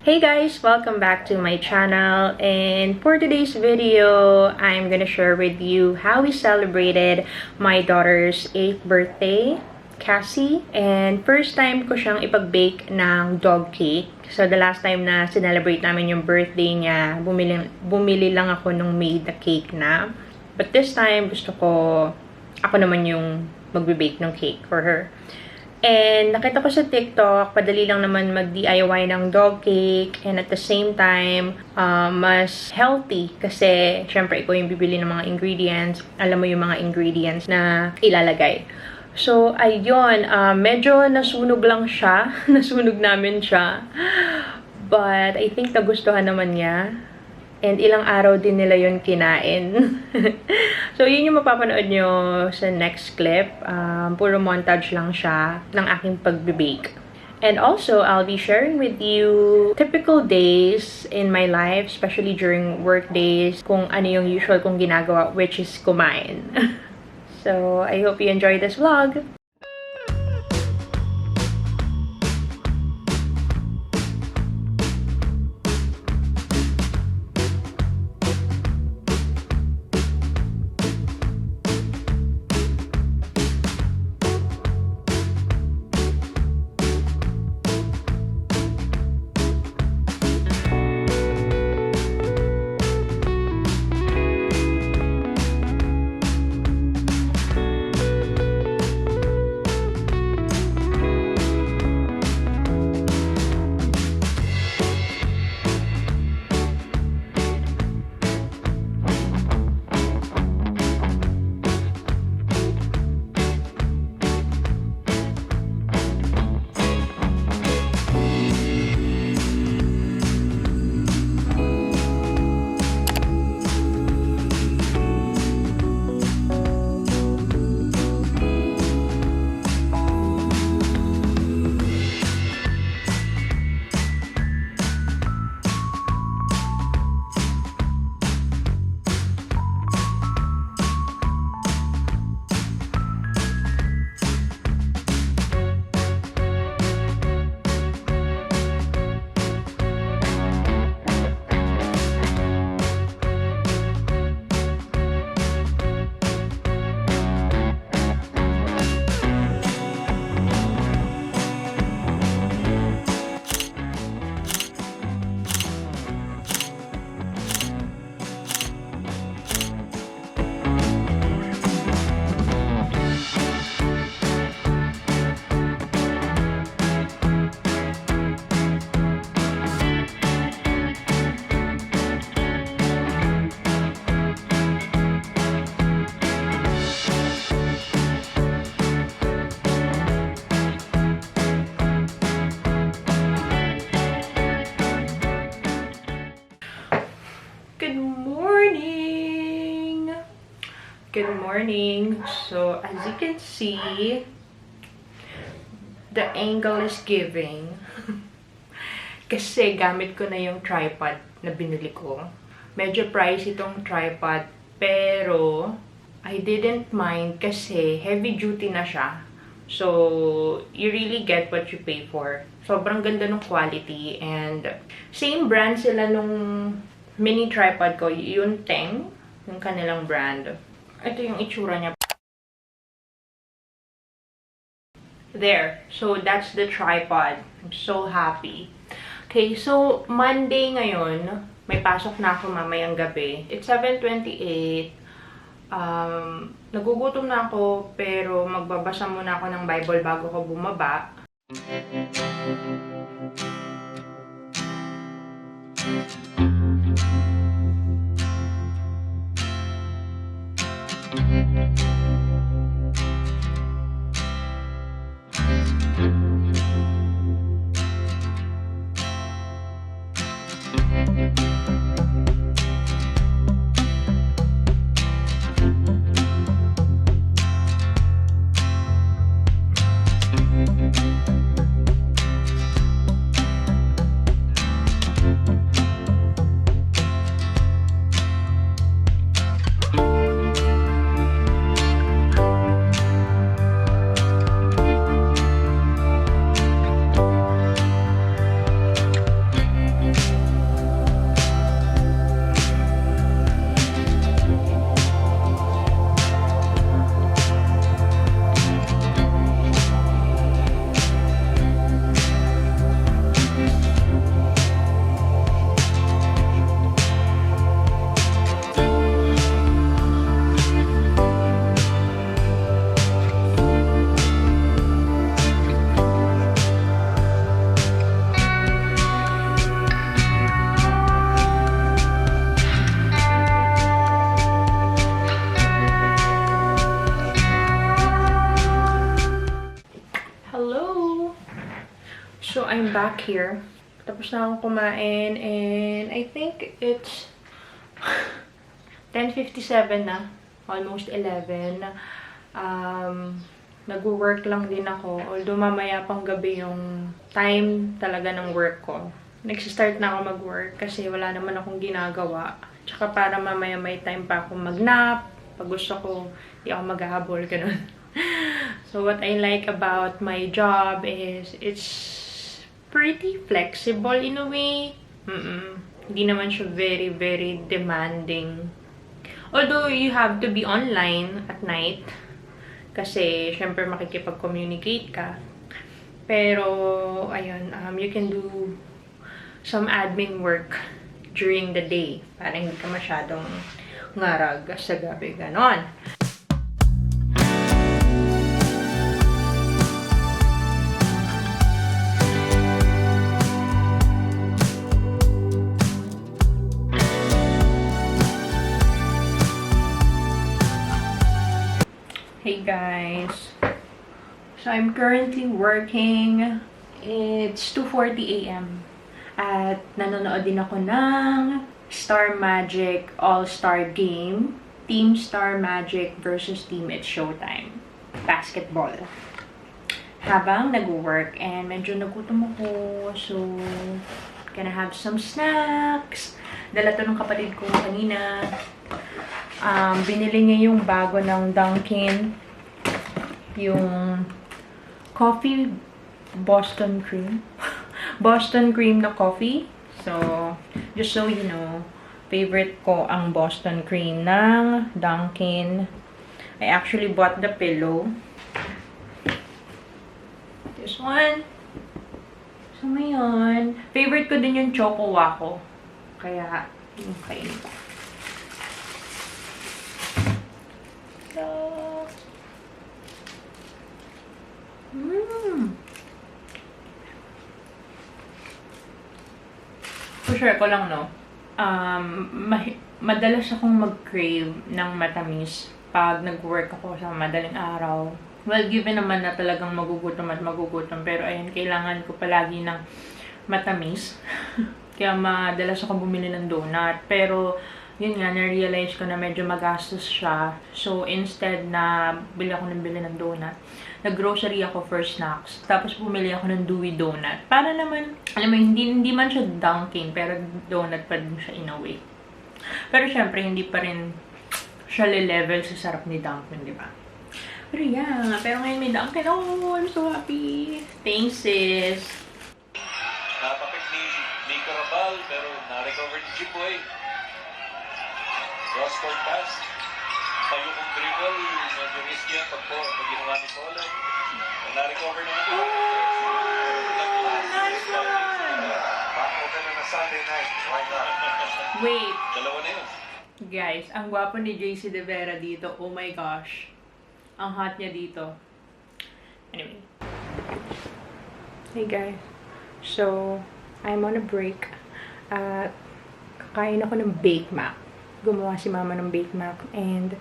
Hey guys! Welcome back to my channel, and for today's video, I'm gonna share with you how we celebrated my daughter's 8th birthday, Cassie. And first time ko siyang ipag-bake ng dog cake. So the last time na celebrate namin yung birthday niya, bumili lang ako nung made the cake na. But this time, gusto ko, ako naman yung magbe-bake ng cake for her. And nakita ko sa TikTok, padali lang naman mag-DIY ng dog cake. And at the same time, mas healthy. Kasi, syempre, ikaw yung bibili ng mga ingredients. Alam mo yung mga ingredients na ilalagay. So, ayun. Medyo nasunog lang siya. Nasunog namin siya. But, I think nagustuhan naman niya. And ilang araw din nila yun kinain. So, yun yung mapapanood nyo sa next clip. Puro montage lang siya ng aking pagbe-bake. And also, I'll be sharing with you typical days in my life, especially during work days, kung ano yung usual kong ginagawa, which is kumain. So, I hope you enjoy this vlog. Good morning. So, as you can see, the angle is giving. Kasi gamit ko na yung tripod na binili ko. Medyo pricey itong tripod, pero I didn't mind kasi heavy duty na siya. So, you really get what you pay for. Sobrang ganda ng quality, and same brand sila nung mini tripod ko, yung Teng, yung kanilang brand. Ito yung itsura niya. There. So, that's the tripod. I'm so happy. Okay, so, Monday ngayon. May pasok na ako mamayang gabi. It's 7:28. Nagugutom na ako, pero magbabasa muna ako ng Bible bago ko bumaba. So, I'm back here. Tapos na akong kumain and I think it's 10:57 na. Almost 11. Nag-work lang din ako. Although mamaya pang gabi yung time talaga ng work ko. Nagsistart na ako mag-work kasi wala naman akong ginagawa. Tsaka para mamaya may time pa ako mag-nap. Pag gusto ko, di ako maghahabol. Ganun. So what I like about my job is it's pretty flexible in a way. Hindi naman siya very, very demanding. Although, you have to be online at night. Kasi, syempre, makikipag-communicate ka. Pero, ayun, you can do some admin work during the day. Para hindi ka masyadong ngarag sa gabi. Ganon. Hey guys, so I'm currently working. It's 2:40 AM at nanonood din ako ng Star Magic All-Star Game. Team Star Magic versus Team It's Showtime. Basketball. Habang nag-work and medyo nagutom ako, so gonna have some snacks. Dala to ng kapatid ko kanina. Binili niya yung bago ng Dunkin. Yung coffee Boston cream. Boston cream na coffee. So, just so you know, favorite ko ang Boston cream ng Dunkin. I actually bought the pillow. This one. So, ngayon. Favorite ko din yung Choco Waco. Kaya, yung kainin ko. So, for sure ko lang, no? Madalas akong mag-crave ng matamis pag nag-work ako sa madaling araw. Well, given naman na talagang magugutom at magugutom, pero ayun, kailangan ko palagi ng matamis. Kaya madalas akong bumili ng donut. Pero, yun nga, na-realize ko na medyo magastos siya. So, instead na bili ako ng donut, nag-grocery ako for snacks. Tapos, bumili ako ng Dewey Donut. Para naman, alam mo, hindi man siya Dunkin', pero donut pa din siya in a way. Pero, syempre, hindi pa rin siya level sa sarap ni Dunkin', di ba? Pero, yeah. Pero ngayon may Dunkin'. Oh, I'm so happy. Thanks, sis. Napapit ni Carabal, pero na-recover ni Jiboy. Cross-court pass. Tayo kong dribble. Medyo risky yan pag ginawa ni Polo. Na-recover naman. Nice one! Back open na na Sunday night. Why not? Wait. Dalawa na yun. Guys, ang gwapo ni JC De Vera dito. Oh my gosh. Ang hot niya dito. Anyway. Hey guys. So, I'm on a break. Kakain ako ng Bake Mac. Gumawa si mama ng Bake Mac. And,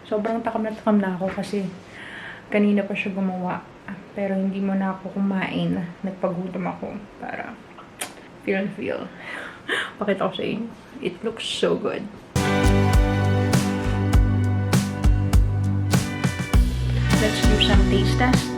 sobrang takam na ako kasi kanina pa siya gumawa. Pero hindi mo na ako kumain. Nagpagutom ako para feel. Pakita ko sa inyo. It looks so good. Let's do some taste test.